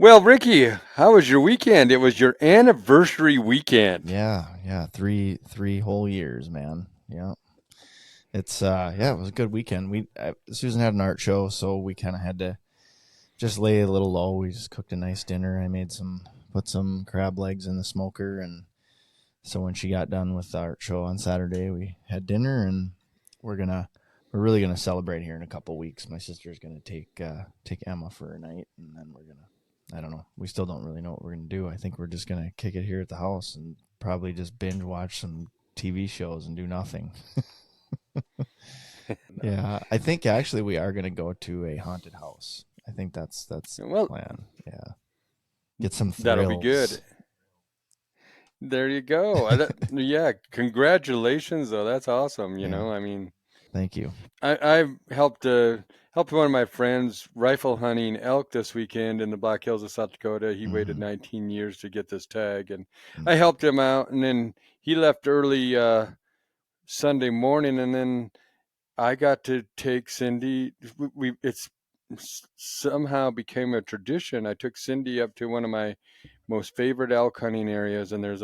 Well, Ricky, how was your weekend? It was your anniversary weekend. Yeah, three whole years, man. Yeah, it was a good weekend. Susan had an art show, so we kind of had to just lay a little low. We just cooked a nice dinner. Put some crab legs in the smoker, and so when she got done with the art show on Saturday, we had dinner, and we're gonna we're really gonna celebrate here in a couple weeks. My sister's gonna take Emma for a night, and then we're gonna. I don't know. We still don't really know what we're gonna do. I think we're just gonna kick it here at the house and probably just binge watch some TV shows and do nothing. Yeah, I think actually we are gonna go to a haunted house. I think that's the Well, plan. Yeah, get some that'll be thrills. good. There you go. Yeah, congratulations, though. That's awesome. Yeah, I mean, thank you. I've helped one of my friends rifle hunting elk this weekend in the Black Hills of South Dakota. He waited Hmm. 19 years to get this tag, and I helped him out. And then he left early Sunday morning, and then I got to take Cindy. It's somehow became a tradition. I took Cindy up to one of my most favorite elk hunting areas, and there's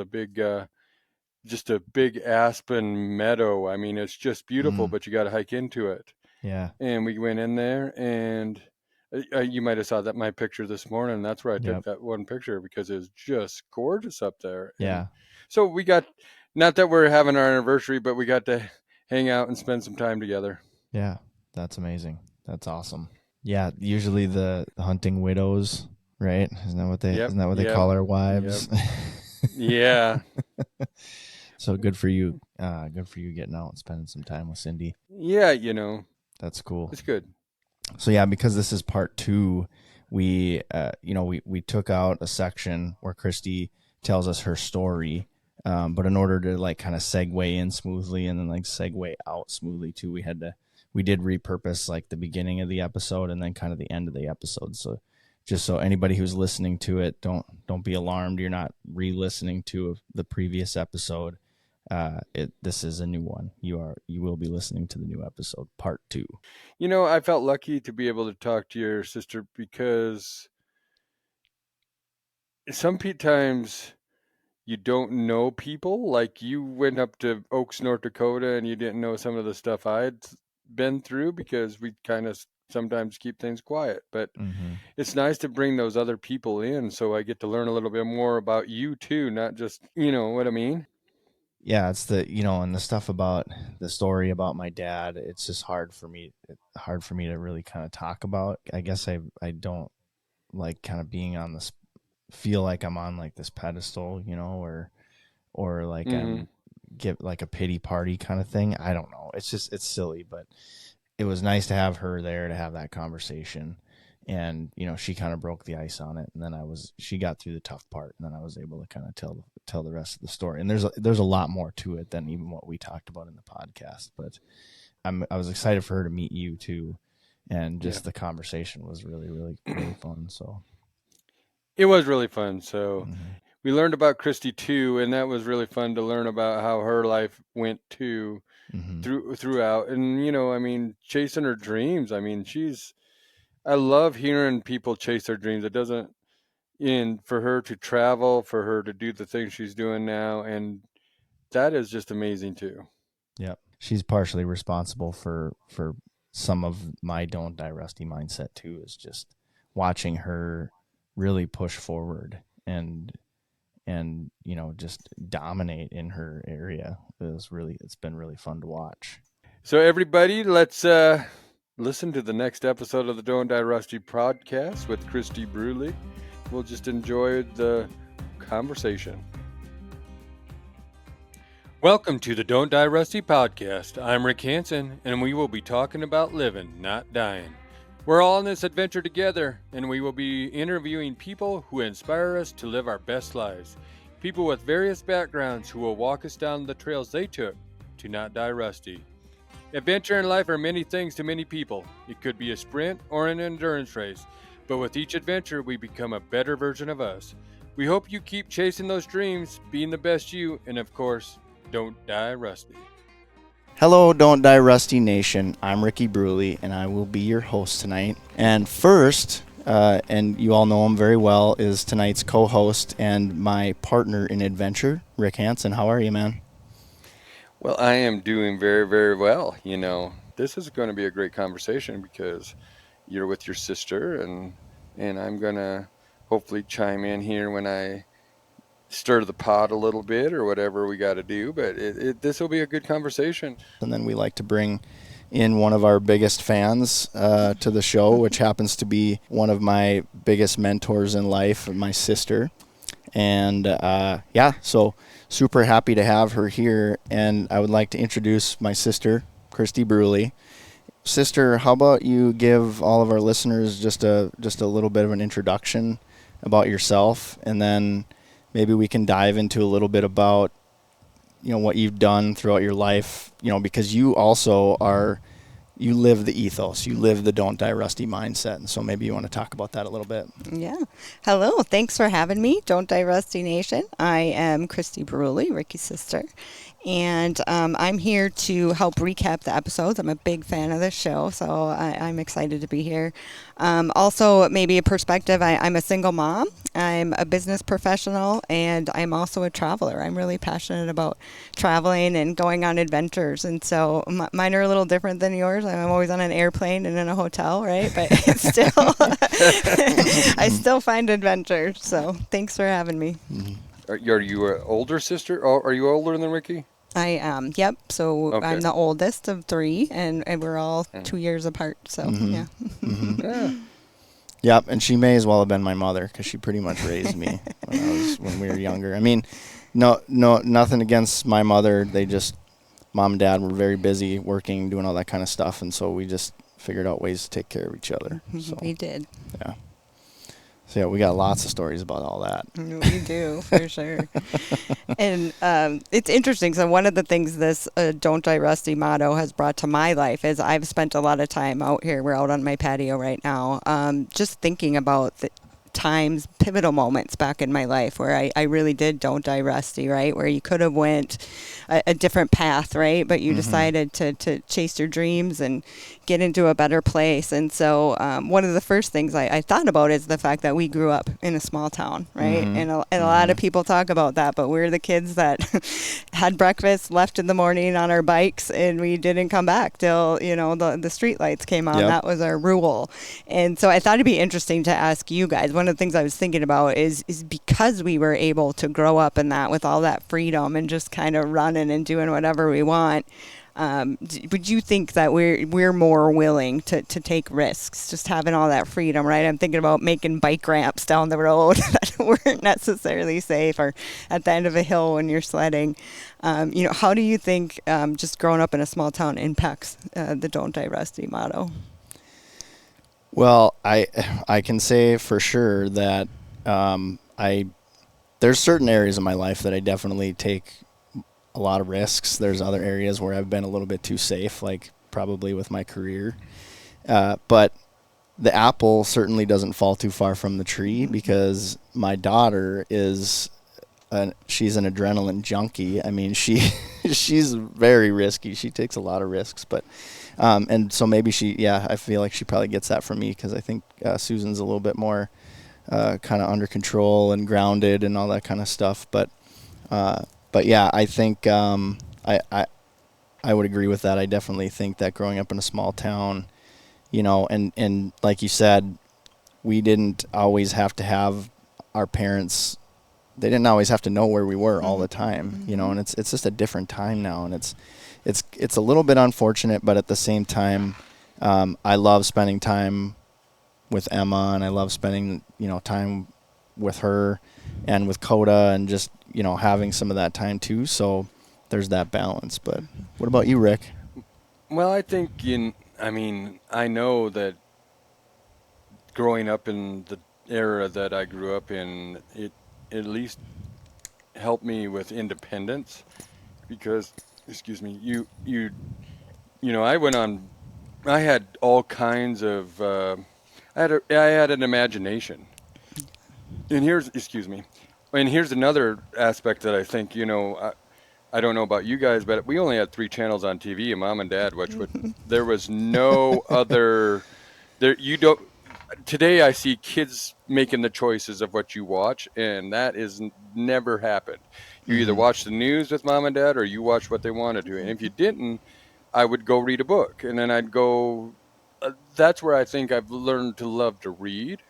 just a big aspen meadow. I mean, it's just beautiful, Mm, but you got to hike into it. yeah. And we went in there, and you might have saw that my picture this morning. That's where I took Yep. that one picture because it was just gorgeous up there. And Yeah. so we got, not that we're having our anniversary, but we got to hang out and spend some time together. Yeah. That's amazing. That's awesome. Yeah. Usually the hunting widows, right? Yep, isn't that what they yep, call our yep. wives? Yeah, So good for you. Good for you getting out and spending some time with Cindy. yeah, That's cool. it's good. So yeah, because this is part two, we took out a section where Christy tells us her story. But in order to like kind of segue in smoothly and then like segue out smoothly too, we did repurpose like the beginning of the episode and then kind of the end of the episode. So just so anybody who's listening to it, don't be alarmed. You're not re-listening to the previous episode. This is a new one. You will be listening to the new episode, part two. I felt lucky to be able to talk to your sister because sometimes you don't know people. Like you went up to Oaks, North Dakota, and you didn't know some of the stuff I'd been through because we kind of sometimes keep things quiet. But Mm-hmm. it's nice to bring those other people in so I get to learn a little bit more about you too, not just, you know what I mean? Yeah, it's and the stuff about the story about my dad. It's just hard for me to really kind of talk about. I guess I don't like kind of being on this, feel like I'm on like this pedestal, or like Mm-hmm. I'm give like a pity party kind of thing. I don't know. It's silly, but it was nice to have her there to have that conversation. And she kind of broke the ice on it, and then she got through the tough part, and then I was able to kind of tell the rest of the story. And there's a lot more to it than even what we talked about in the podcast. But I was excited for her to meet you too, and Yeah. just the conversation was really really really fun. So It was really fun. So mhm. we learned about Christy too, and that was really fun to learn about how her life went too Mhm. throughout. And I mean, chasing her dreams. I mean, I love hearing people chase their dreams. It doesn't in for her to travel, for her to do the things she's doing now, and that is just amazing too. Yep. She's partially responsible for some of my don't die rusty mindset too, is just watching her really push forward and just dominate in her area. It's been really fun to watch. So everybody, let's listen to the next episode of the Don't Die Rusty podcast with Christy Brule. We'll just enjoy the conversation. Welcome to the Don't Die Rusty podcast. I'm Rick Hanson, and we will be talking about living, not dying. We're all in this adventure together, and we will be interviewing people who inspire us to live our best lives. People with various backgrounds who will walk us down the trails they took to not die rusty. Adventure in life are many things to many people. It could be a sprint or an endurance race, but with each adventure, we become a better version of us. We hope you keep chasing those dreams, being the best you, and of course, don't die rusty. Hello, Don't Die Rusty Nation. I'm Ricky Brule, and I will be your host tonight. And first, and you all know him very well, is tonight's co-host and my partner in adventure, Rick Hanson. How are you, man? Well, I am doing very, very well. This is going to be a great conversation because you're with your sister, and I'm gonna hopefully chime in here when I stir the pot a little bit or whatever we got to do. But this will be a good conversation. And then we like to bring in one of our biggest fans to the show, which happens to be one of my biggest mentors in life, my sister. And so super happy to have her here. And I would like to introduce my sister, Christy Brule. Sister, how about you give all of our listeners just a little bit of an introduction about yourself, and then maybe we can dive into a little bit about what you've done throughout your life, because you also you live the ethos, you live the don't die rusty mindset. And so maybe you want to talk about that a little bit. Yeah. Hello. Thanks for having me, Don't Die Rusty Nation. I am Christy Brule, Ricky's sister. And I'm here to help recap the episodes. I'm a big fan of this show, so I'm excited to be here. Also, maybe a perspective, I'm a single mom, I'm a business professional, and I'm also a traveler. I'm really passionate about traveling and going on adventures, and so mine are a little different than yours. I'm always on an airplane and in a hotel, right? But it's still, I still find adventures, so thanks for having me. Mm-hmm. Are you an older sister? Are you older than Ricky? I am. Yep. So Okay. I'm the oldest of three, and we're all 2 years apart. So yeah. Mm-hmm. Yeah. Yep, and she may as well have been my mother because she pretty much raised me when we were younger. I mean, no, nothing against my mother. Mom and dad were very busy working, doing all that kind of stuff, and so we just figured out ways to take care of each other. So, We did. yeah. So yeah, we got lots of stories about all that. We do, for sure. And it's interesting. So one of the things this Don't Die Rusty motto has brought to my life is I've spent a lot of time out here. We're out on my patio right now, just thinking about the times, pivotal moments back in my life where I really did don't die rusty, right? Where you could have went a different path, right? But you decided to chase your dreams and get into a better place. And so one of the first things I thought about is the fact that we grew up in a small town, right? And a lot of people talk about that, but we're the kids that had breakfast, left in the morning on our bikes, and we didn't come back till, the street lights came on. Yep. That was our rule. And so I thought it'd be interesting to ask you guys. One of the things I was thinking about is because we were able to grow up in that with all that freedom and just kind of running and doing whatever we want. Would you think that we're more willing to take risks, just having all that freedom, right? I'm thinking about making bike ramps down the road that weren't necessarily safe, or at the end of a hill when you're sledding. How do you think just growing up in a small town impacts the Don't Die Rusty motto? Well, I can say for sure that there's certain areas of my life that I definitely take a lot of risks. There's other areas where I've been a little bit too safe, like probably with my career. But the apple certainly doesn't fall too far from the tree, because my daughter she's an adrenaline junkie. I mean, she's very risky. She takes a lot of risks, but and so maybe I feel like she probably gets that from me, because I think Susan's a little bit more kind of under control and grounded and all that kind of stuff. But yeah, I think I would agree with that. I definitely think that growing up in a small town, and like you said, we didn't always have to have our parents. They didn't always have to know where we were all the time, and it's just a different time now, and it's a little bit unfortunate, but at the same time, I love spending time with Emma, and I love spending time with her and with Coda, and just having some of that time too. So there's that balance. But what about you, Rick? Well, I think I know that growing up in the era that I grew up in, it at least helped me with independence, because, excuse me, I had all kinds of, I had an imagination. And here's another aspect that I think, I don't know about you guys, but we only had 3 channels on TV, and Mom and Dad, there was no other, today I see kids making the choices of what you watch, and that is never happened. You either watch the news with mom and dad, or you watch what they wanted to. And if you didn't, I would go read a book, and then I'd go. That's where I think I've learned to love to read.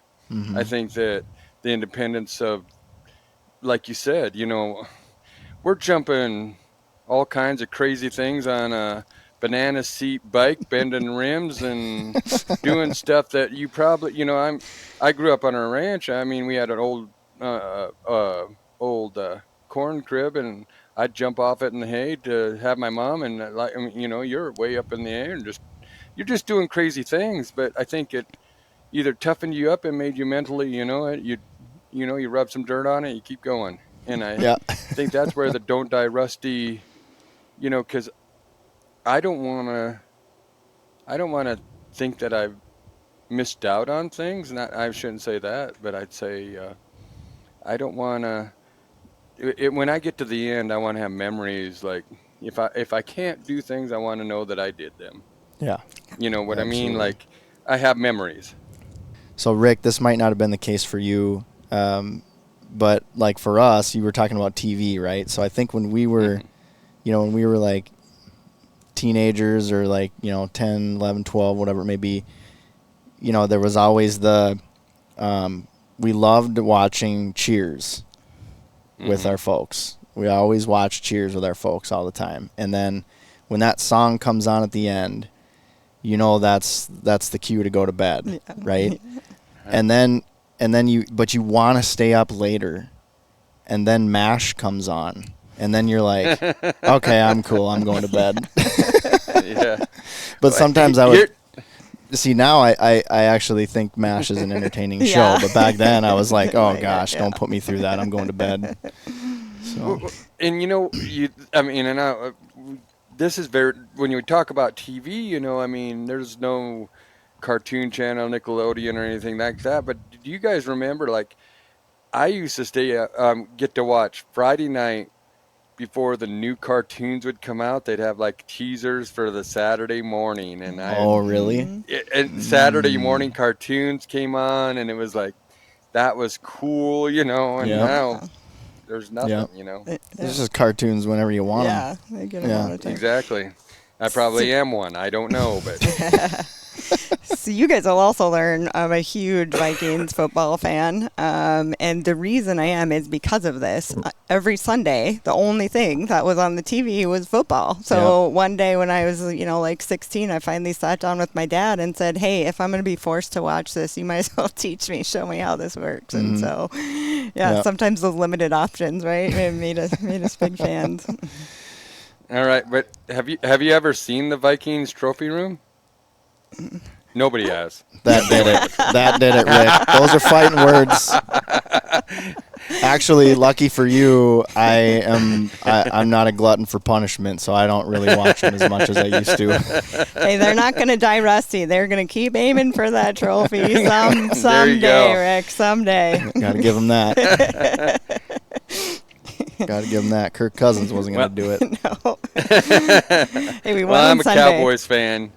I think that the independence of, like you said, we're jumping all kinds of crazy things on a banana seat bike, bending rims and doing stuff that you probably, I grew up on a ranch. I mean, we had an old corn crib, and I'd jump off it in the hay to have my mom, and you're way up in the air and you're just doing crazy things. But I think it either toughened you up and made you mentally, you rub some dirt on it, you keep going. And I think that's where the don't die rusty, because I don't want to think that I've missed out on things. And I shouldn't say that, but I'd say I don't want to. When I get to the end, I want to have memories. Like if I can't do things, I want to know that I did them. Yeah. You know what Absolutely. I mean? Like I have memories. So Rick, this might not have been the case for you, but like for us, you were talking about TV, right? So I think when we were, when we were like teenagers or like, 10, 11, 12, whatever it may be, there was always we loved watching Cheers with our folks. We always watched Cheers with our folks all the time. And then when that song comes on at the end, that's the cue to go to bed, right? And then you want to stay up later, and then MASH comes on, and then you're like, okay, I'm cool, I'm going to bed. Yeah. But sometimes I would see, now I actually think MASH is an entertaining show, but back then I was like, oh gosh, don't put me through that, I'm going to bed. So. And this is very, when you talk about TV, there's no Cartoon Channel, Nickelodeon, or anything like that. But do you guys remember, like, I used to get to watch Friday night before the new cartoons would come out. They'd have like teasers for the Saturday morning, and really? And Saturday morning cartoons came on, and it was like, that was cool, and now there's nothing, There's just cartoons whenever you want them. They get them all the time. Exactly. I probably am one. I don't know, but. So you guys will also learn I'm a huge Vikings football fan, and the reason I am is because of this. Every Sunday, the only thing that was on the TV was football. So one day when I was, like 16, I finally sat down with my dad and said, hey, if I'm going to be forced to watch this, you might as well teach me, show me how this works. And so, sometimes those limited options, right, made us big fans. All right, but have you ever seen the Vikings trophy room? Nobody has. That did it. That did it, Rick. Those are fighting words. Actually, lucky for you, I'm not a glutton for punishment, so I don't really watch them as much as I used to. Hey, they're not going to die rusty. They're going to keep aiming for that trophy someday, Rick. Someday. Got to give them that. Got to give them that. Kirk Cousins wasn't going to do it. No. Hey, we won I'm on a Sunday. Cowboys fan.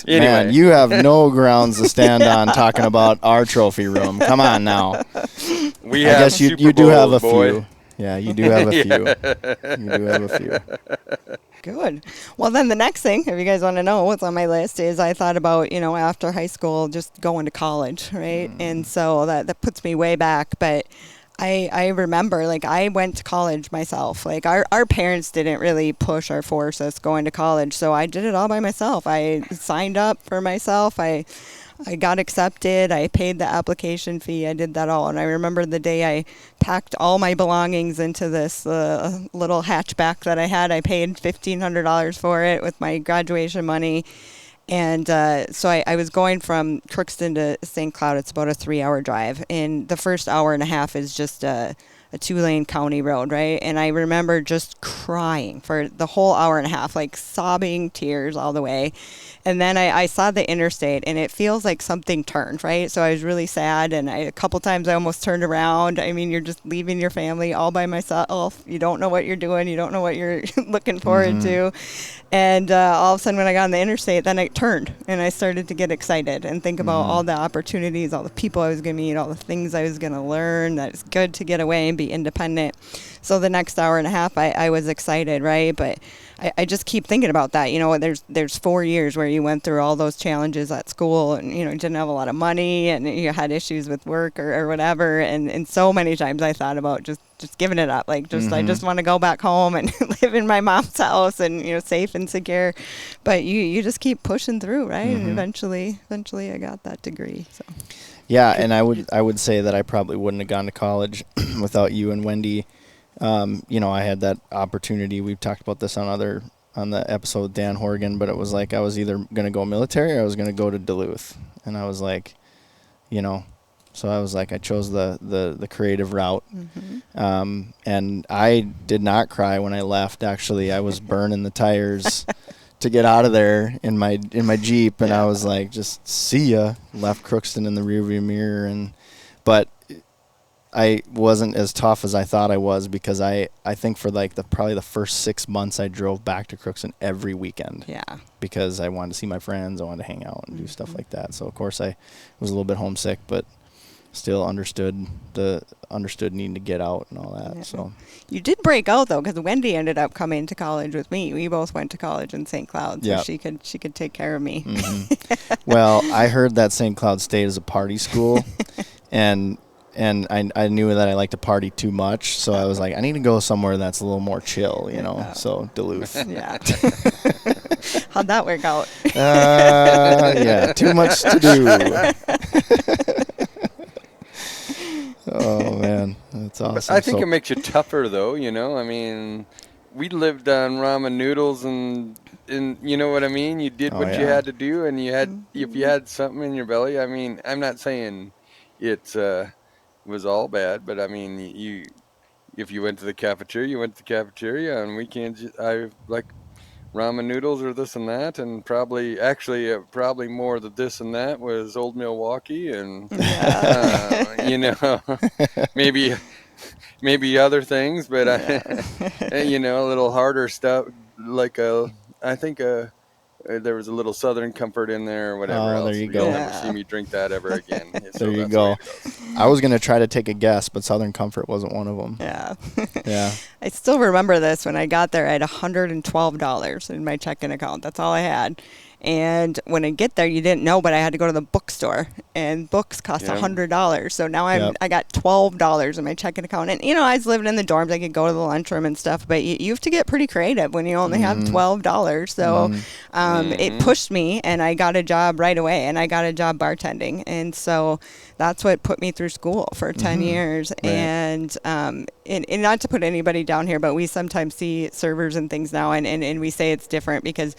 Man, you have no grounds to stand on talking about our trophy room. Come on now. I guess you do have a few. Yeah, you do have a few. You do have a few. Good. Well, then the next thing, if you guys want to know what's on my list, is I thought about, after high school, just going to college, right? And so that puts me way back. But I remember, like, I went to college myself. Like, our parents didn't really push or force us going to college, so I did it all by myself. I signed up for myself. I got accepted. I paid the application fee. I did that all. And I remember the day I packed all my belongings into this little hatchback that I had. I paid $1,500 for it with my graduation money. And so I was going from Crookston to St. Cloud. It's about a 3-hour drive. And the first hour and a half is just a 2-lane county road, right? And I remember just crying for the whole hour and a half, like sobbing tears all the way. And then I saw the interstate, and it feels like something turned, right? So I was really sad, and a couple times I almost turned around. I mean, you're just leaving your family all by myself. You don't know what you're doing. You don't know what you're looking forward to. And all of a sudden, when I got on the interstate, then it turned, and I started to get excited and think about all the opportunities, all the people I was going to meet, all the things I was going to learn, that it's good to get away and be independent. So the next hour and a half, I was excited, right? But I just keep thinking about that. You know, there's 4 years where you went through all those challenges at school, and, you know, you didn't have a lot of money, and you had issues with work or whatever. And so many times I thought about just giving it up. Like, I just want to go back home and live in my mom's house and, you know, safe and secure. But you just keep pushing through, right? And eventually I got that degree. So. Yeah, and I would say that I probably wouldn't have gone to college without you and Wendy. You know, I had that opportunity. We've talked about this on the episode with Dan Horgan, but it was like I was either going to go military or I was going to go to Duluth. And I was like, you know, so I was like, I chose the creative route. And I did not cry when I left. Actually, I was burning the tires to get out of there in my Jeep. And I was like, just see ya. Left Crookston in the rearview mirror. But I wasn't as tough as I thought I was, because I think for like probably the first 6 months I drove back to Crookston every weekend. Yeah. Because I wanted to see my friends, I wanted to hang out and do stuff like that. So of course I was a little bit homesick, but still understood needing to get out and all that. Yeah. So you did break out though, because Wendy ended up coming to college with me. We both went to college in St. Cloud, so she could take care of me. Well, I heard that St. Cloud State is a party school, and I knew that I like to party too much, so I was like, I need to go somewhere that's a little more chill, you know. So Duluth. Yeah. How'd that work out? Yeah, too much to do. Oh man, that's awesome. But I think it makes you tougher, though. You know, I mean, we lived on ramen noodles, and you know what I mean. You did what you had to do, and you had if you had something in your belly. I mean, I'm not saying it was all bad, but I mean, if you went to the cafeteria, you went to the cafeteria. On weekends, I like ramen noodles or this and that, and probably more the this and that was Old Milwaukee, and you know, maybe other things, but you know, a little harder stuff, like I think there was a little Southern Comfort in there or whatever else. There you go. You'll never see me drink that ever again. So there you go. I was going to try to take a guess, but Southern Comfort wasn't one of them. Yeah. Yeah. I still remember this. When I got there, I had $112 in my checking account. That's all I had. And when I get there, you didn't know, but I had to go to the bookstore, and books cost $100. So now I got $12 in my checking account. And, you know, I was living in the dorms. I could go to the lunchroom and stuff, but you have to get pretty creative when you only have $12. So it pushed me, and I got a job right away, and I got a job bartending. And so that's what put me through school for 10 years. Right. And not to put anybody down here, but we sometimes see servers and things now, and we say it's different because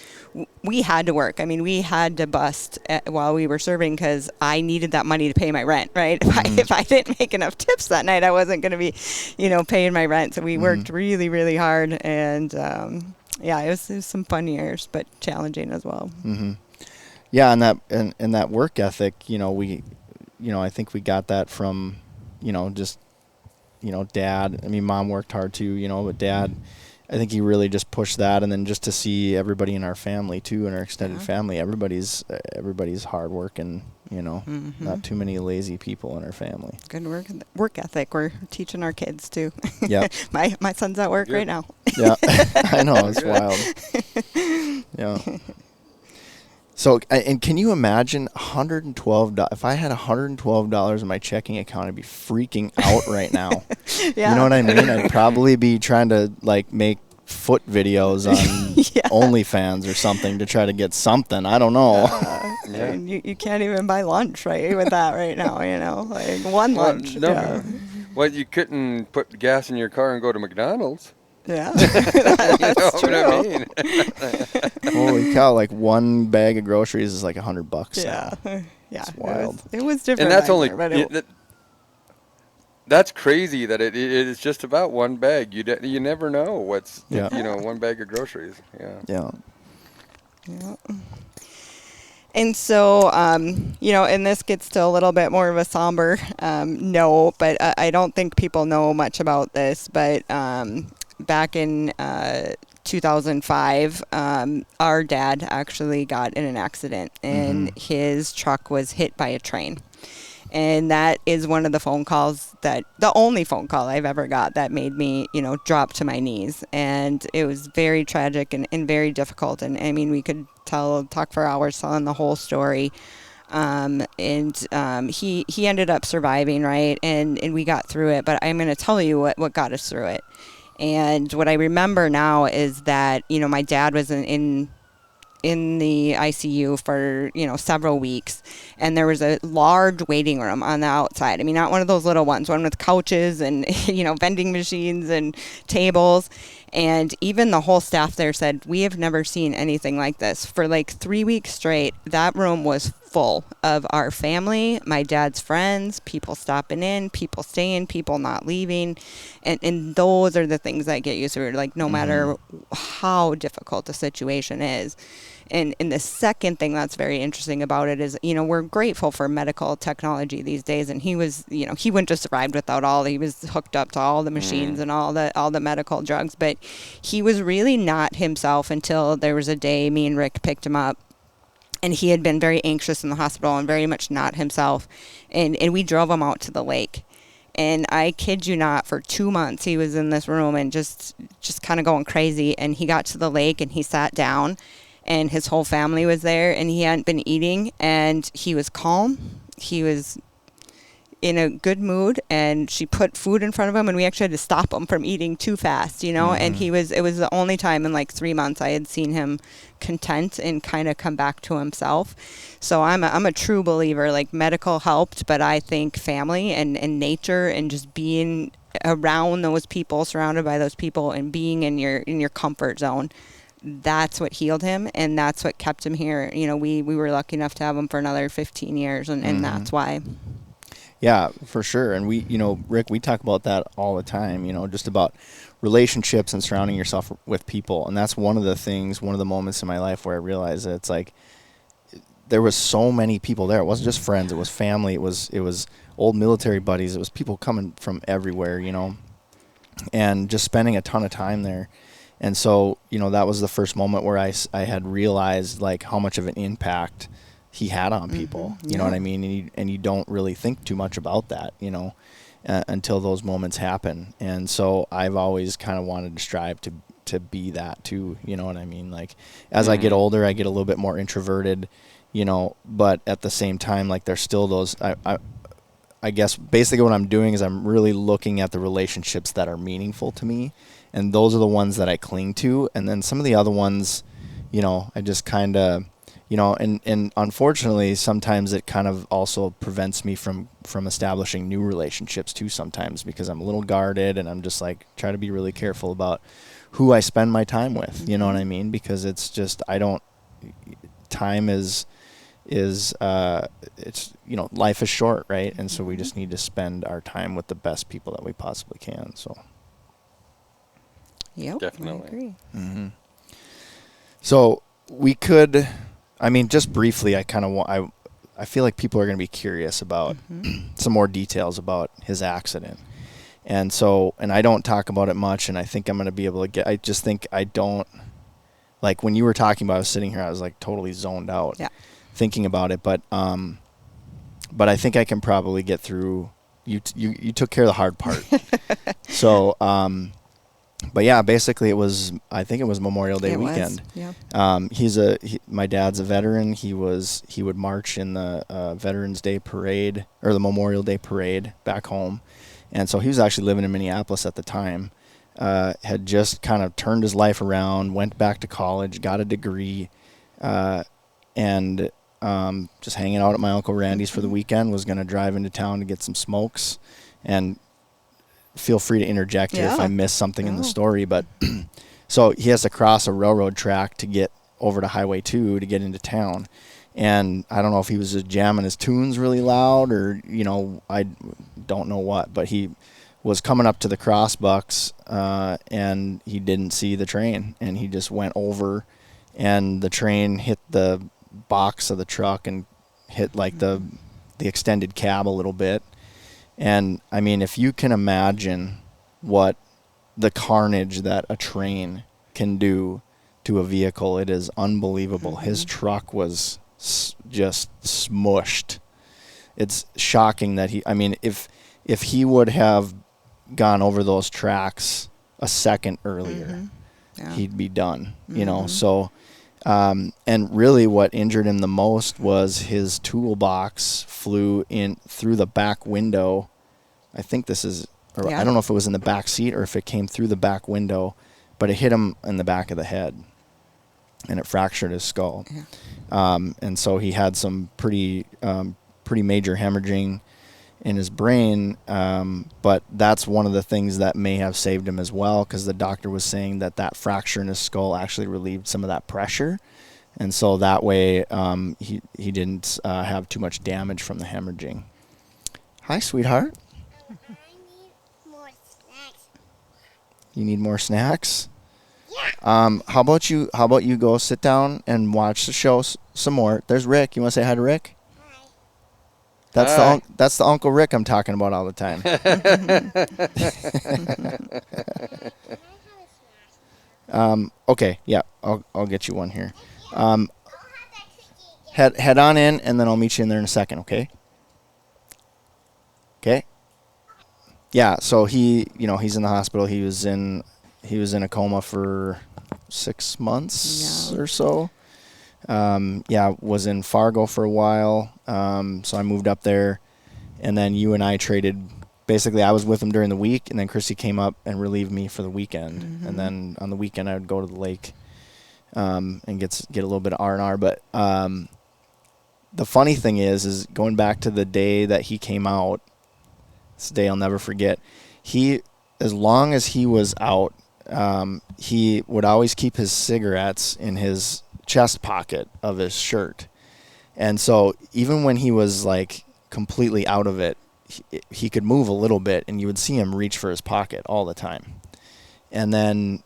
we had to work. I mean, we had to bust while we were serving, because I needed that money to pay my rent, right? If I didn't make enough tips that night, I wasn't going to be, you know, paying my rent. So we worked really, really hard, and it was some fun years, but challenging as well. Yeah, and that work ethic, you know, I think we got that from, you know, just, you know, Dad. I mean, Mom worked hard too, you know, but Dad, I think he really just pushed that. And then just to see everybody in our family too, in our extended family, everybody's hard working, you know, not too many lazy people in our family. Good work ethic. We're teaching our kids too. Yeah. my son's at work right now. Yeah. I know. It's wild. Yeah. So, and can you imagine $112? If I had $112 in my checking account, I'd be freaking out right now. You know what I mean? I'd probably be trying to like make foot videos on OnlyFans or something to try to get something. I don't know. You can't even buy lunch right with that right now. You know, like one lunch. No. Yeah. Well, you couldn't put gas in your car and go to McDonald's. Yeah, that's true. What I mean? Holy cow! Like one bag of groceries is like $100. Yeah, now. Yeah, it's wild. It was different. And that's only. That's crazy that it is just about one bag. You never know what's you know, one bag of groceries. Yeah. Yeah. Yeah. And so, and this gets to a little bit more of a somber note, but I don't think people know much about this. But back in 2005, our dad actually got in an accident, and his truck was hit by a train. And that is one of the phone calls the only phone call I've ever got that made me, drop to my knees. And it was very tragic and very difficult. And I mean, we could talk for hours telling the whole story. He ended up surviving, right? And we got through it. But I'm going to tell you what got us through it. And what I remember now is that, my dad was in the ICU for, several weeks. And there was a large waiting room on the outside. I mean, not one of those little ones, one with couches and, vending machines and tables. And even the whole staff there said, we have never seen anything like this. For like 3 weeks straight, that room was full of our family, my dad's friends, people stopping in, people staying, people not leaving. And those are the things that get you through, like no matter how difficult the situation is. And the second thing that's very interesting about it is, we're grateful for medical technology these days. And he was, he wouldn't have survived without he was hooked up to all the machines and all the medical drugs. But he was really not himself until there was a day me and Rick picked him up. And he had been very anxious in the hospital and very much not himself. And we drove him out to the lake. And I kid you not, for 2 months he was in this room and just kind of going crazy. And he got to the lake and he sat down. And his whole family was there, and he hadn't been eating, and he was calm. He was in a good mood, and she put food in front of him, and we actually had to stop him from eating too fast, and it was the only time in like 3 months I had seen him content and kind of come back to himself. So I'm a true believer, like medical helped, but I think family and nature and just being around those people, surrounded by those people, and being in your comfort zone, that's what healed him, and that's what kept him here. We were lucky enough to have him for another 15 years, and that's why. Yeah, for sure. And we, Rick, we talk about that all the time, just about relationships and surrounding yourself with people. And that's one of the moments in my life where I realized that it's like there was so many people there. It wasn't just friends, it was family, it was old military buddies, it was people coming from everywhere, and just spending a ton of time there. And so, that was the first moment where I had realized like how much of an impact he had on people, you know what I mean? And you don't really think too much about that, until those moments happen. And so I've always kind of wanted to strive to be that too, you know what I mean? Like as I get older, I get a little bit more introverted, but at the same time, like there's still those, I guess basically what I'm doing is I'm really looking at the relationships that are meaningful to me. And those are the ones that I cling to. And then some of the other ones, I just kind of, and unfortunately, sometimes it kind of also prevents me from establishing new relationships too sometimes, because I'm a little guarded and I'm just like, try to be really careful about who I spend my time with. You know what I mean? Because it's just, time is it's, life is short, right? And so we just need to spend our time with the best people that we possibly can. So. Yep, Definitely. I agree. So we could, just briefly, I feel like people are going to be curious about some more details about his accident. And so, and I don't talk about it much, and I think I'm going to be able to I just think I don't, like when you were talking about, I was sitting here, I was like totally zoned out thinking about it. But I think I can probably get through, you took care of the hard part. So, but yeah, basically I think it was Memorial Day weekend. Yeah. My dad's a veteran. He would march in the Veterans Day parade, or the Memorial Day parade back home. And so he was actually living in Minneapolis at the time. Had just kind of turned his life around, went back to college, got a degree, and just hanging out at my Uncle Randy's for the weekend, was going to drive into town to get some smokes. And feel free to interject here if I miss something in the story. But so he has to cross a railroad track to get over to Highway 2 to get into town. And I don't know if he was just jamming his tunes really loud or, I don't know what, but he was coming up to the crossbucks and he didn't see the train, and he just went over, and the train hit the box of the truck and hit like the extended cab a little bit. And I mean, if you can imagine what the carnage that a train can do to a vehicle, it is unbelievable. His truck was just smushed. It's shocking that if he would have gone over those tracks a second earlier, he'd be done, you know. So and really what injured him the most was his toolbox flew in through the back window. I think this is, or I don't know if it was in the back seat or if it came through the back window, but it hit him in the back of the head and it fractured his skull. And so he had some pretty major hemorrhaging in his brain, but that's one of the things that may have saved him as well, because the doctor was saying that fracture in his skull actually relieved some of that pressure, and so that way he didn't have too much damage from the hemorrhaging. Hi, sweetheart. I need more snacks. You need more snacks? Yeah. How about you go sit down and watch the show some more? There's Rick. You want to say hi to Rick? Hi. That's the Uncle Rick I'm talking about all the time. Can I have a snack? Okay, yeah, I'll get you one here. I'll have that cookie. Head on in, and then I'll meet you in there in a second. Okay. Okay. Yeah. So he's in the hospital. He was in a coma for 6 months or so. Was in Fargo for a while. So I moved up there, and then you and I traded. Basically, I was with him during the week, and then Christy came up and relieved me for the weekend. And then on the weekend, I would go to the lake and get a little bit of R&R. But the funny thing is going back to the day that he came out, this day I'll never forget. As long as he was out, he would always keep his cigarettes in his chest pocket of his shirt. And so even when he was like completely out of it, he could move a little bit and you would see him reach for his pocket all the time. And then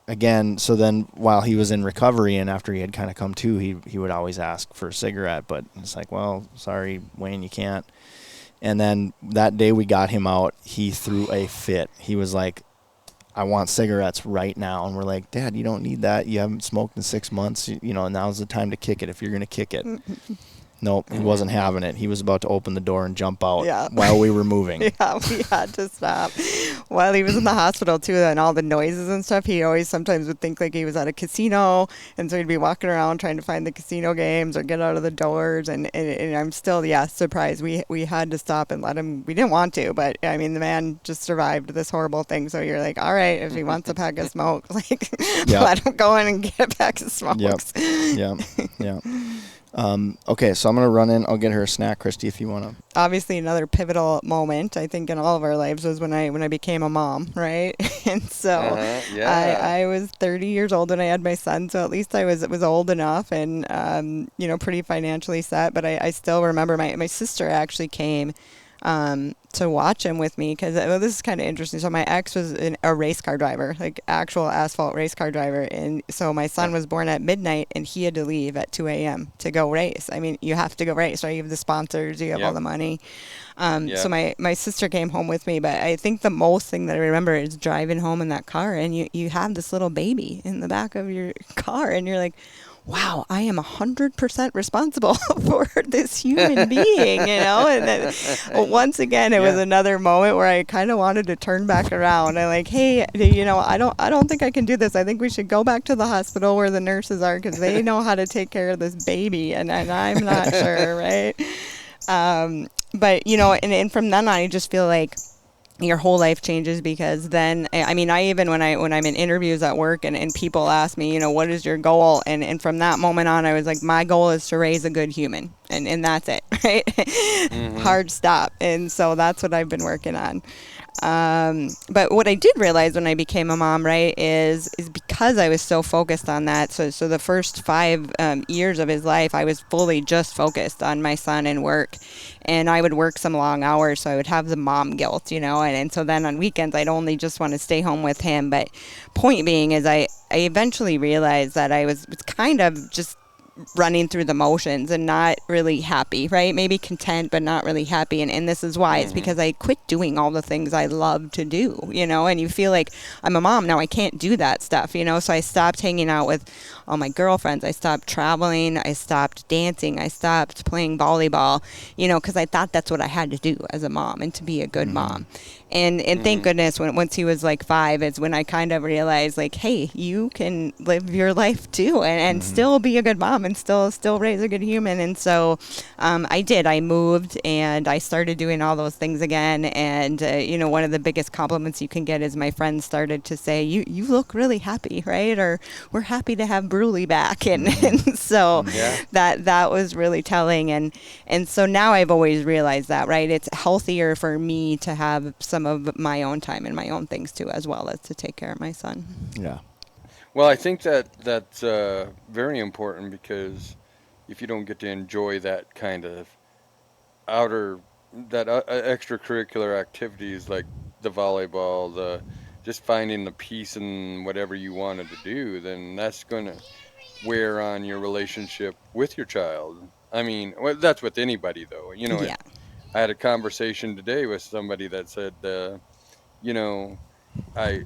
again, so then while he was in recovery and after he had kind of come to, he would always ask for a cigarette, but it's like, well, sorry, Wayne, you can't. And then that day we got him out, he threw a fit. He was like, I want cigarettes right now. And we're like, Dad, you don't need that. You haven't smoked in 6 months. Now's the time to kick it if you're going to kick it. Nope, he wasn't having it. He was about to open the door and jump out while we were moving. Yeah, we had to stop. While he was in the hospital, too, and all the noises and stuff, he always sometimes would think like he was at a casino, and so he'd be walking around trying to find the casino games or get out of the doors, and I'm still, surprised. We had to stop and let him. We didn't want to, but, I mean, the man just survived this horrible thing, so you're like, all right, if he wants a pack of smoke, like, let him go in and get a pack of smokes. Yeah. Okay, so I'm going to run in. I'll get her a snack, Christy, if you want to. Obviously, another pivotal moment, I think, in all of our lives was when I became a mom, right? And so I was 30 years old when I had my son, so at least I was old enough and, pretty financially set. But I still remember my sister actually came to watch him with me because this is kind of interesting. So my ex was a race car driver, like actual asphalt race car driver. And so my son was born at midnight and he had to leave at 2 a.m. to go race. I mean, you have to go race, right? You have the sponsors, you have all the money. So my sister came home with me, but I think the most thing that I remember is driving home in that car and you have this little baby in the back of your car and you're like, wow, I am 100% responsible for this human being, And then, once again, it was another moment where I kind of wanted to turn back around. I'm like, hey, I don't think I can do this. I think we should go back to the hospital where the nurses are because they know how to take care of this baby, and I'm not sure, right? But and from then on, I just feel like your whole life changes because then, I mean, I even when I'm in interviews at work and people ask me, what is your goal? And from that moment on, I was like, my goal is to raise a good human. And that's it, right? Hard stop. And so that's what I've been working on. But what I did realize when I became a mom, right, is because I was so focused on that. So the first 5 years of his life, I was fully just focused on my son and work. And I would work some long hours, so I would have the mom guilt, and so then on weekends, I'd only just want to stay home with him. But point being is I eventually realized that I was kind of just running through the motions and not really happy, right? Maybe content, but not really happy. And this is why. It's because I quit doing all the things I love to do, and you feel like I'm a mom now. I can't do that stuff, so I stopped hanging out with all my girlfriends. I stopped traveling. I stopped dancing. I stopped playing volleyball, because I thought that's what I had to do as a mom and to be a good mom. And thank goodness once he was like 5 is when I kind of realized like, hey, you can live your life too and still be a good mom and still raise a good human. And so I did. I moved and I started doing all those things again. And, one of the biggest compliments you can get is my friends started to say, you look really happy, right? Or we're happy to have Brule back. And so that was really telling. And so now I've always realized that, right? It's healthier for me to have some of my own time and my own things too, as well as to take care of my son. Yeah. Well, I think that's very important, because if you don't get to enjoy that kind of extracurricular activities like the volleyball, just finding the peace in whatever you wanted to do, then that's going to wear on your relationship with your child. I mean, well, that's with anybody though. Yeah. I had a conversation today with somebody that said, I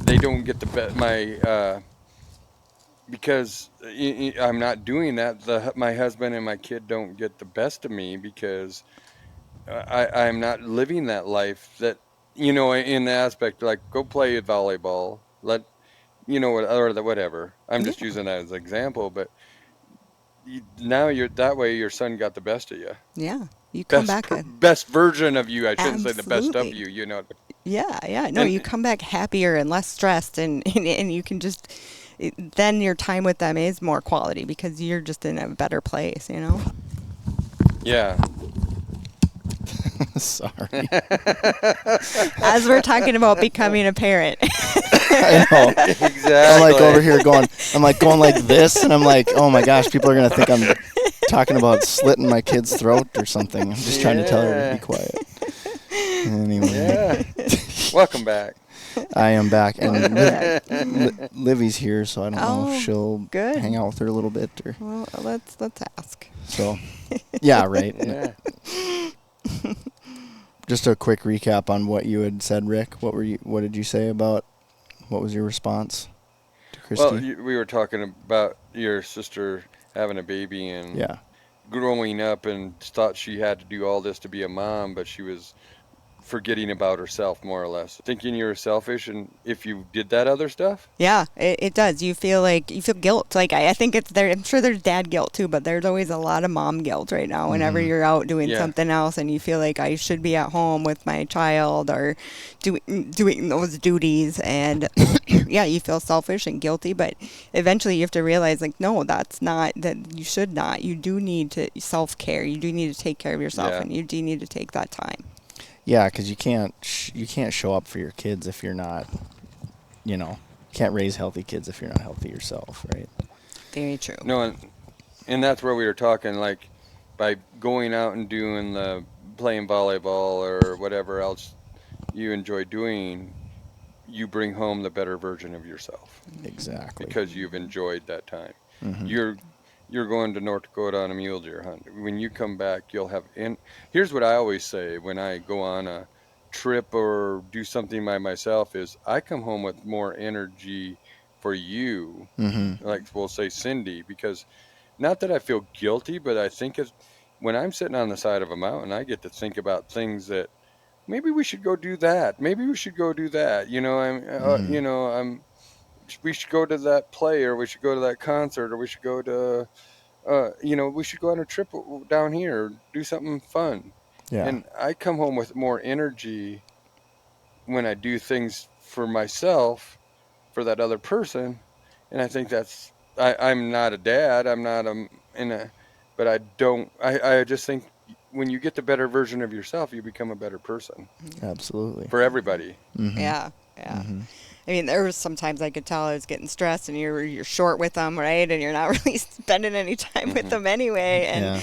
they don't get because I'm not doing that. My husband and my kid don't get the best of me because I'm not living that life that, in the aspect like go play volleyball, or whatever. I'm just using that as an example, but now you're that way. Your son got the best of you. Yeah. You come back. Best version of you. I shouldn't say the best of you, Yeah. No, you come back happier and less stressed, and you can just, then your time with them is more quality because you're just in a better place, Yeah. Sorry. As we're talking about becoming a parent. I know. Exactly. I'm like over here going like this, and I'm like, oh my gosh, people are going to think I'm talking about slitting my kid's throat or something. I'm just trying to tell her to be quiet. Anyway. Yeah. Welcome back. I am back, and Livy's here, so I don't know if she'll hang out with her a little bit. Or well, let's ask. So, yeah, right. Yeah. Just a quick recap on what you had said, Rick. What did you say about? What was your response to Christy? Well, we were talking about your sister having a baby and growing up and thought she had to do all this to be a mom, but she was forgetting about herself, more or less, thinking you were selfish and if you did that other stuff. Yeah, it does. You feel guilt. Like I think it's there. I'm sure there's dad guilt too, but there's always a lot of mom guilt right now. Whenever you're out doing something else and you feel like I should be at home with my child or doing those duties, and you feel selfish and guilty. But eventually you have to realize like, no, that's not that. You should not. You do need to self-care. You do need to take care of yourself, and you do need to take that time. Yeah, because you can't show up for your kids if you're not, can't raise healthy kids if you're not healthy yourself, right? Very true. No, and that's where we were talking, like, by going out and doing playing volleyball or whatever else you enjoy doing, you bring home the better version of yourself. Exactly. Because you've enjoyed that time. Mm-hmm. You're going to North Dakota on a mule deer hunt. When you come back, you'll have... And here's what I always say when I go on a trip or do something by myself is I come home with more energy for you, like we'll say Cindy, because not that I feel guilty, but I think when I'm sitting on the side of a mountain, I get to think about things that maybe we should go do that. Maybe we should go do that. We should go to that play, or we should go to that concert, or we should go to, we should go on a trip down here, do something fun. Yeah. And I come home with more energy when I do things for myself, for that other person. And I think I'm not a dad. I'm not but I just think when you get the better version of yourself, you become a better person. Absolutely. For everybody. Mm-hmm. Yeah. Mm-hmm. I mean, there was sometimes I could tell I was getting stressed, and you're short with them, right? And you're not really spending any time with them anyway. And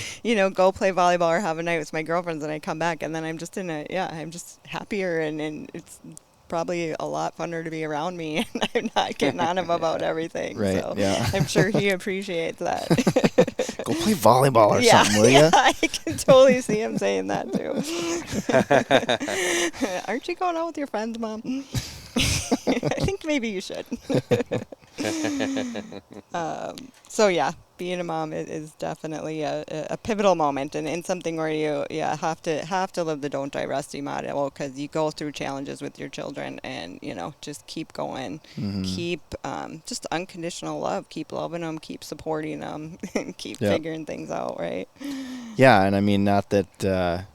go play volleyball or have a night with my girlfriends, and I come back, and then I'm just I'm just happier, and it's probably a lot funner to be around me, and I'm not getting on him about everything. Right, So yeah. I'm sure he appreciates that. Go play volleyball or Yeah, something, will yeah, ya? I can totally see him saying that too. Aren't you going out with your friends, Mom? I think maybe you should. So yeah, being a mom is definitely a pivotal moment, and something where you have to live the don't die rusty motto, because you go through challenges with your children, and just keep going, keep just unconditional love, keep loving them, keep supporting them, and keep figuring things out, right? Yeah, and I mean, not that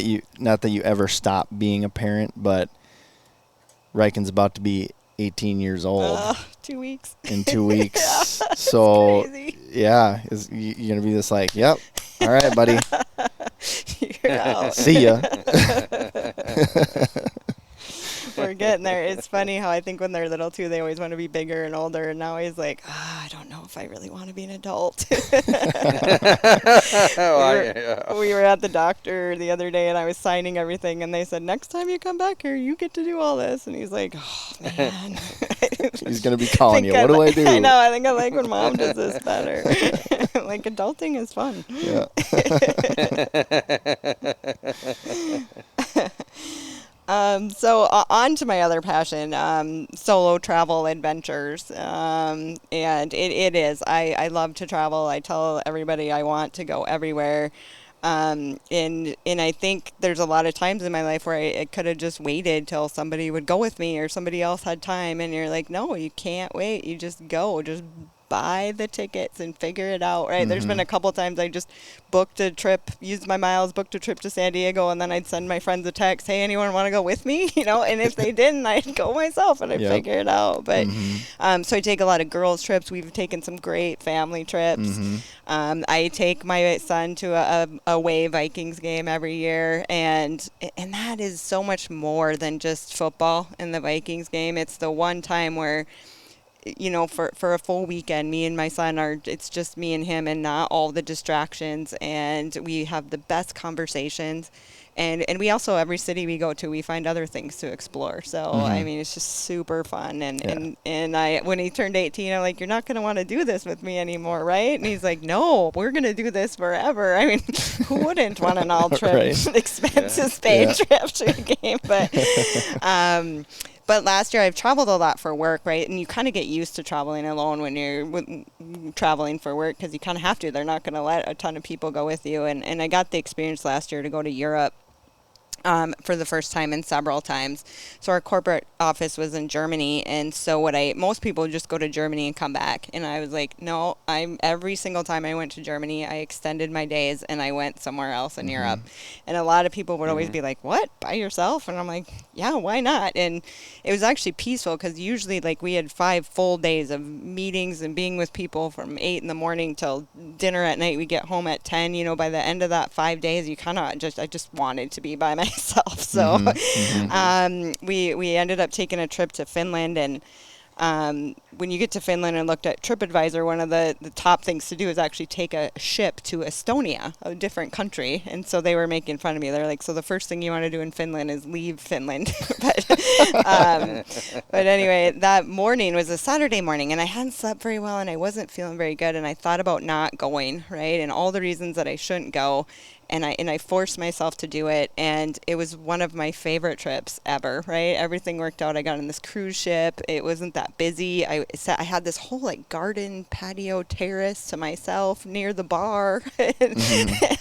you ever stop being a parent, but Riken's about to be 18 years old 2 weeks. in 2 weeks. Yeah, so crazy. yeah, you're gonna be just like, yep, all right, buddy, You're out. see ya. We're getting there. It's funny how I think when they're little too, they always want to be bigger and older, and now he's like, I don't know if I really want to be an adult. We were at the doctor the other day, and I was signing everything, and they said, next time you come back here, you get to do all this. And he's like, oh, man. He's going to be calling you. What do I do? I know. I think I like when Mom does this better. Like, adulting is fun. Yeah. So on to my other passion, solo travel adventures. And it is. I love to travel. I tell everybody I want to go everywhere. And I think there's a lot of times in my life where I could have just waited till somebody would go with me or somebody else had time. And you're like, no, you can't wait. You just go. Just buy the tickets and figure it out, right? There's been a couple times I just booked a trip, used my miles, booked a trip to San Diego, and then I'd send my friends a text, hey, anyone want to go with me? And if they didn't, I'd go myself and I'd figure it out. But so I take a lot of girls trips. We've taken some great family trips. I take my son to a away Vikings game every year, and that is so much more than just football in the Vikings game. It's the one time where for a full weekend, me and my son it's just me and him and not all the distractions, and we have the best conversations. And we also, every city we go to, we find other things to explore. So, I mean, it's just super fun. And I, when he turned 18, I'm like, you're not going to want to do this with me anymore, right? And he's like, no, we're going to do this forever. I mean, who wouldn't want an all-trip, expenses paid trip to a game? But last year I've traveled a lot for work, right? And you kind of get used to traveling alone when you're traveling for work, because you kind of have to. They're not going to let a ton of people go with you. And I got the experience last year to go to Europe for the first time in several times. So our corporate office was in Germany, and so most people just go to Germany and come back. And I was like, no, every single time I went to Germany, I extended my days and I went somewhere else in Europe. And a lot of people would always be like, what, by yourself? And I'm like, yeah, why not? And it was actually peaceful, because usually we had 5 full days of meetings and being with people from 8 in the morning till dinner at night. We get home at 10. By the end of that 5 days, you kind of I just wanted to be by myself. So we ended up taking a trip to Finland, and when you get to Finland and looked at TripAdvisor, one of the top things to do is actually take a ship to Estonia, a different country. And so they were making fun of me. They're like, so the first thing you want to do in Finland is leave Finland. But anyway, that morning was a Saturday morning, and I hadn't slept very well, and I wasn't feeling very good. And I thought about not going, right? And all the reasons that I shouldn't go. And I forced myself to do it, and it was one of my favorite trips ever, right? Everything worked out. I got on this cruise ship. It wasn't that busy. I had this whole garden patio terrace to myself near the bar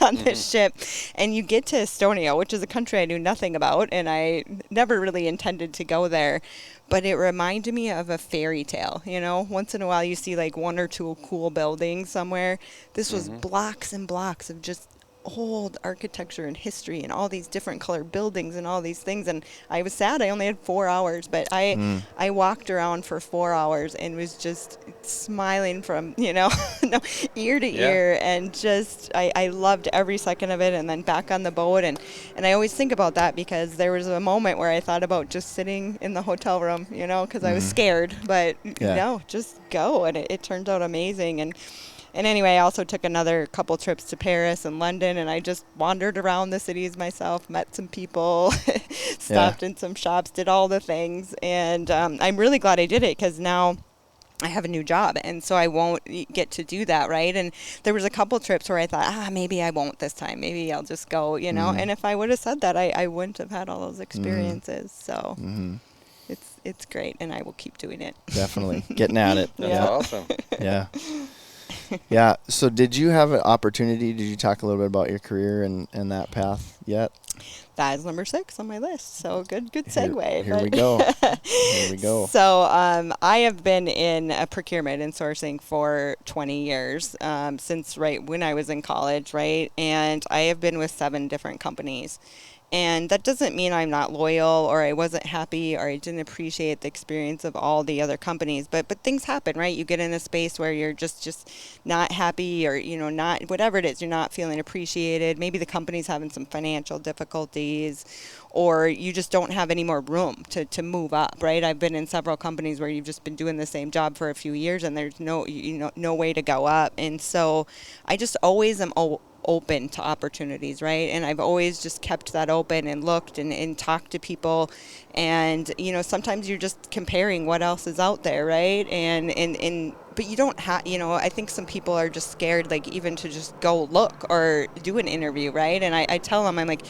on this ship. And you get to Estonia, which is a country I knew nothing about, and I never really intended to go there. But it reminded me of a fairy tale, Once in a while you see 1 or 2 cool buildings somewhere. This was blocks and blocks of just old architecture and history and all these different colored buildings and all these things. And I was sad I only had 4 hours, but I walked around for 4 hours and was just smiling from ear to ear, and just I loved every second of it. And then back on the boat, and I always think about that, because there was a moment where I thought about just sitting in the hotel room, because I was scared, but no, just go. And it turned out amazing. And anyway, I also took another couple trips to Paris and London, and I just wandered around the cities myself, met some people, stopped in some shops, did all the things. And I'm really glad I did it, because now I have a new job, and so I won't get to do that, right? And there was a couple trips where I thought, maybe I won't this time. Maybe I'll just go, And if I would have said that, I wouldn't have had all those experiences. So it's great, and I will keep doing it. Definitely. Getting at it. That's awesome. Yeah. Yeah. So did you have an opportunity? Did you talk a little bit about your career and that path yet? That is number 6 on my list. So good segue. Here we go. Here we go. So I have been in procurement and sourcing for 20 years, since right when I was in college, right? And I have been with 7 different companies. And that doesn't mean I'm not loyal, or I wasn't happy, or I didn't appreciate the experience of all the other companies. But things happen, right? You get in a space where you're just not happy, or, not, whatever it is, you're not feeling appreciated. Maybe the company's having some financial difficulties, or you just don't have any more room to move up, right? I've been in several companies where you've just been doing the same job for a few years, and there's no way to go up. And so I just always am open to opportunities, right? And I've always just kept that open and looked and talked to people. And, sometimes you're just comparing what else is out there, right? But you don't have, I think some people are just scared, like, even to just go look or do an interview, right? And I tell them, I'm like,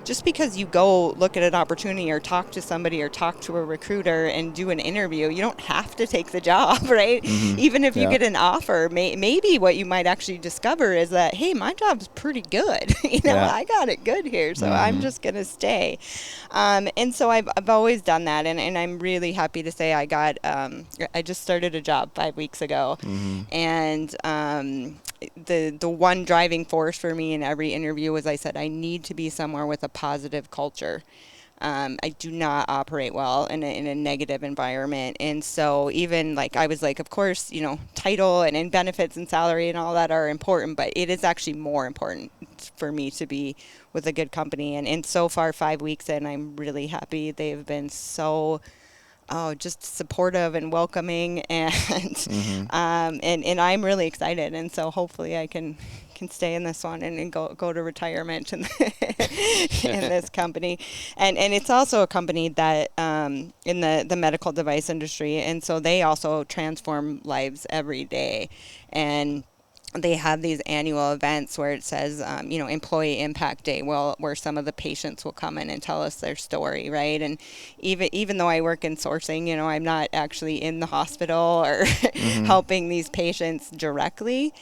just because you go look at an opportunity or talk to somebody or talk to a recruiter and do an interview, you don't have to take the job, right? Mm-hmm. Even if you get an offer, maybe what you might actually discover is that, hey, my job's pretty good. I got it good here, so I'm just going to stay. And so I've always done that, and I'm really happy to say I just started a job 5 weeks ago, and the one driving force for me in every interview was, I said, I need to be somewhere with a positive culture. I do not operate well in a negative environment. And so even I was like, of course, title and benefits and salary and all that are important, but it is actually more important for me to be with a good company. And so far, 5 weeks in, I'm really happy. They've been so just supportive and welcoming, and and I'm really excited. And so hopefully I can stay in this one and go to retirement in this company. And it's also a company that in the medical device industry, and so they also transform lives every day. And they have these annual events where it says, Employee Impact Day, where some of the patients will come in and tell us their story, right? And even though I work in sourcing, I'm not actually in the hospital or helping these patients directly.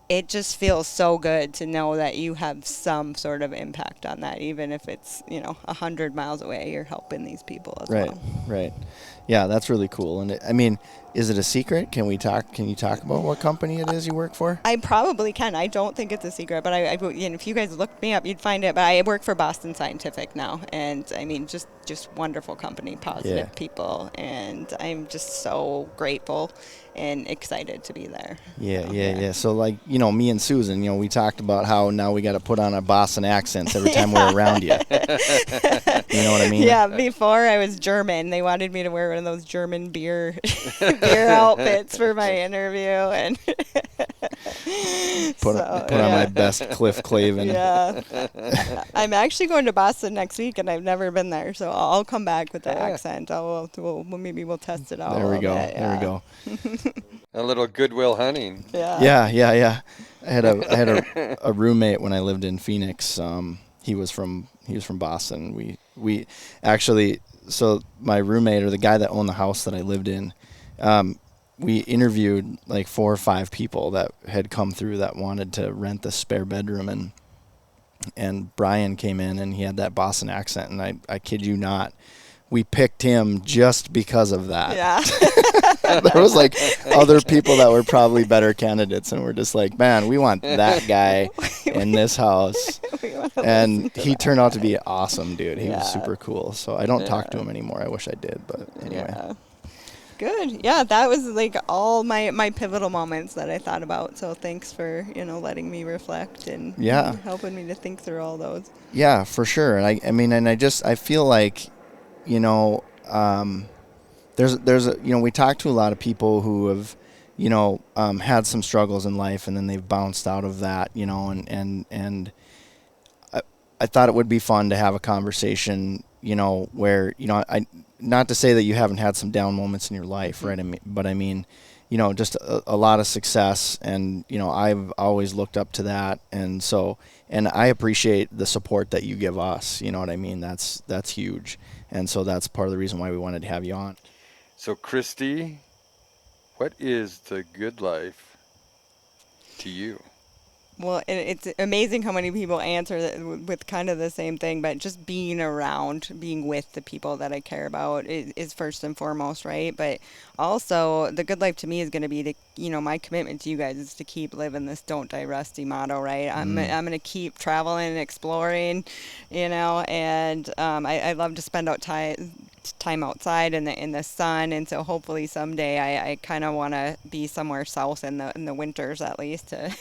It just feels so good to know that you have some sort of impact on that, even if it's 100 miles away. You're helping these people as well. Right. Yeah, that's really cool. And is it a secret? Can you talk about what company it is you work for? I probably can. I don't think it's a secret, but if you guys looked me up, you'd find it. But I work for Boston Scientific now, and just wonderful company, positive people, and I'm just so grateful and excited to be there. Yeah. So me and Susan, we talked about how now we got to put on our Boston accents every time we're around you. You know what I mean? Yeah. Before I was German, they wanted me to wear one of those German beer outfits for my interview, and put on my best Cliff Clavin. Yeah. I'm actually going to Boston next week, and I've never been there, so I'll come back with the accent. Maybe we'll test it out. There we go. There we go. A little Goodwill Hunting. Yeah. I had a roommate when I lived in Phoenix. He was from Boston. We actually, so my roommate, or the guy that owned the house that I lived in, we interviewed 4 or 5 people that had come through that wanted to rent the spare bedroom, and Brian came in and he had that Boston accent, and I kid you not, we picked him just because of that. Yeah. There was other people that were probably better candidates, and we're just like, man, we want that guy in this house. And he turned out to be awesome, dude. He was super cool. So I don't talk to him anymore. I wish I did, but anyway. Yeah. Good. Yeah, that was all my pivotal moments that I thought about. So thanks for, letting me reflect and helping me to think through all those. Yeah, for sure. And I feel like, there's we talk to a lot of people who have, had some struggles in life, and then they've bounced out of that, and I thought it would be fun to have a conversation, where, not to say that you haven't had some down moments in your life, right? But I mean, just a lot of success, and, I've always looked up to that. And so, and I appreciate the support that you give us, you know what I mean? That's huge. And so that's part of the reason why we wanted to have you on. So, Christy, what is the good life to you? Well, it's amazing how many people answer that with kind of the same thing, but just being around, being with the people that I care about is first and foremost, right? But also, the good life to me is going to be to, my commitment to you guys is to keep living this "Don't Die Rusty" motto, right? I'm going to keep traveling and exploring, and I love to spend time outside in the sun, and so hopefully someday I kind of want to be somewhere south in the winters, at least, to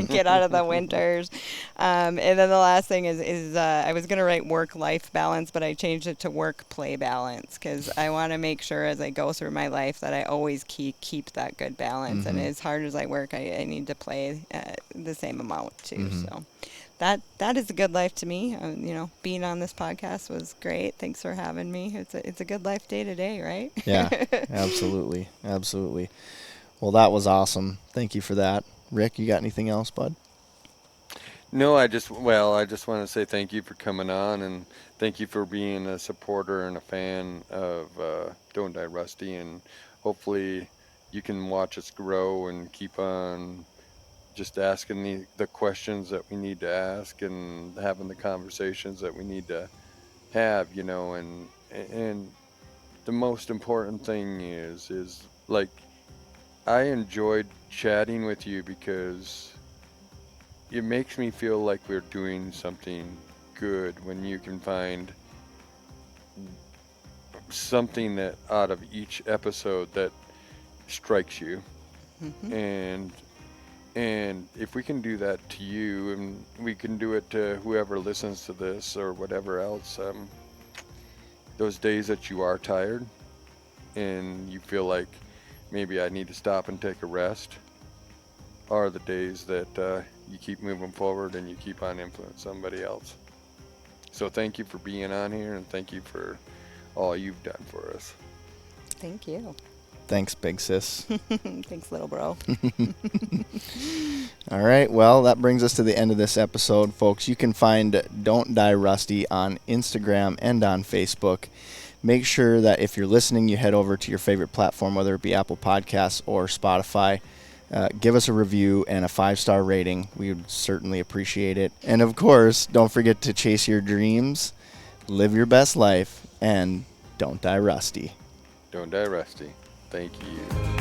get out of the winters. And then the last thing is I was going to write work-life balance, but I changed it to work-play balance, because I want to make sure as I go through my life that I always keep that good balance. And as hard as I work, I need to play the same amount too. So that is a good life to me. Being on this podcast was great. Thanks for having me. It's a good life day to day, right? Yeah, absolutely. Well, that was awesome. Thank you for that. Rick, you got anything else, bud? No, I just want to say thank you for coming on, and thank you for being a supporter and a fan of Don't Die Rusty, and hopefully you can watch us grow and keep on just asking the questions that we need to ask, and having the conversations that we need to have, and the most important thing is like, I enjoyed chatting with you because it makes me feel like we're doing something good when you can find something that out of each episode that strikes you. And if we can do that to you, and we can do it to whoever listens to this or whatever else, those days that you are tired and you feel like maybe I need to stop and take a rest are the days that you keep moving forward and you keep on influencing somebody else. So thank you for being on here, and thank you for all you've done for us. Thank you. Thanks, big sis. Thanks, little bro. All right, well, that brings us to the end of this episode, folks. You can find Don't Die Rusty on Instagram and on Facebook. Make sure that if you're listening, you head over to your favorite platform, whether it be Apple Podcasts or Spotify. Give us a review and a 5-star rating. We would certainly appreciate it. And, of course, don't forget to chase your dreams, live your best life, and don't die rusty. Don't die rusty. Thank you.